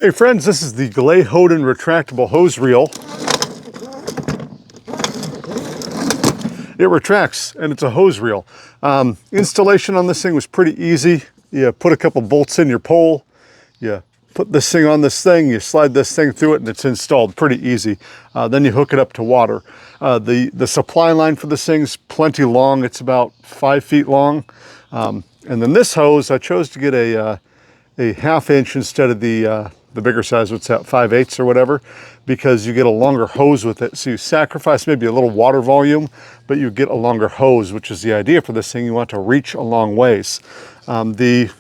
Hey friends, this is the Glahoden Retractable Hose Reel. It retracts and it's a hose reel. Installation on this thing was pretty easy. You put a couple bolts in your pole, you put this thing on this thing, you slide this thing through it and it's installed pretty easy. Then you hook it up to water. The supply line for this thing's plenty long. It's about 5 feet long. And then this hose, I chose to get a 1/2 inch instead of the bigger size, what's that, 5/8 or whatever, because you get a longer hose with it. So you sacrifice maybe a little water volume, but you get a longer hose, which is the idea for this thing. You want to reach a long ways. The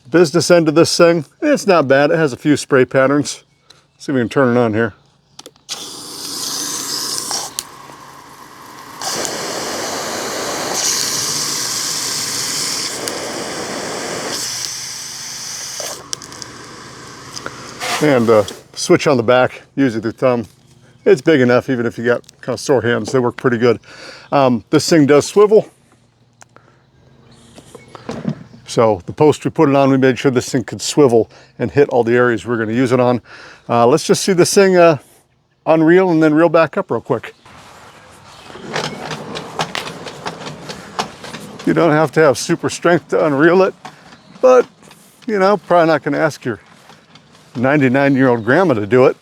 business end of this thing, it's not bad. It has a few spray patterns. Let's see if we can turn it on here. And switch on the back, use it with your thumb. It's big enough, even if you got kind of sore hands, they work pretty good. This thing does swivel. So the post we put it on, we made sure this thing could swivel and hit all the areas we're going to use it on. Let's just see this thing unreel and then reel back up real quick. You don't have to have super strength to unreel it, but you know, probably not going to ask your 99-year-old grandma to do it.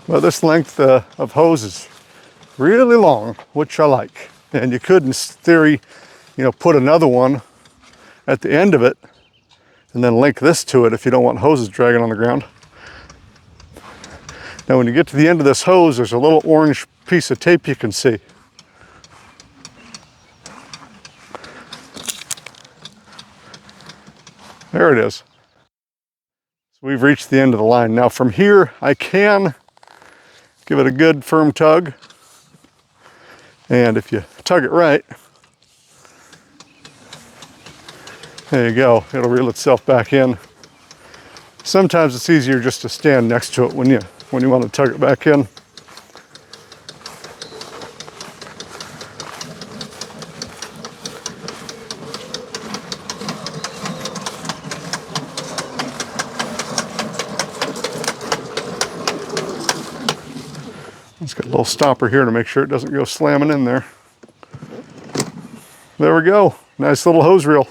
Well, this length of hose is really long, which I like. And you could, in theory, you know, put another one at the end of it and then link this to it if you don't want hoses dragging on the ground. Now, when you get to the end of this hose, there's a little orange piece of tape you can see. There it is. We've reached the end of the line. Now from here, I can give it a good firm tug. And if you tug it right, there you go. It'll reel itself back in. Sometimes it's easier just to stand next to it when you want to tug it back in. Let's get a little stopper here to make sure it doesn't go slamming in there. There we go. Nice little hose reel.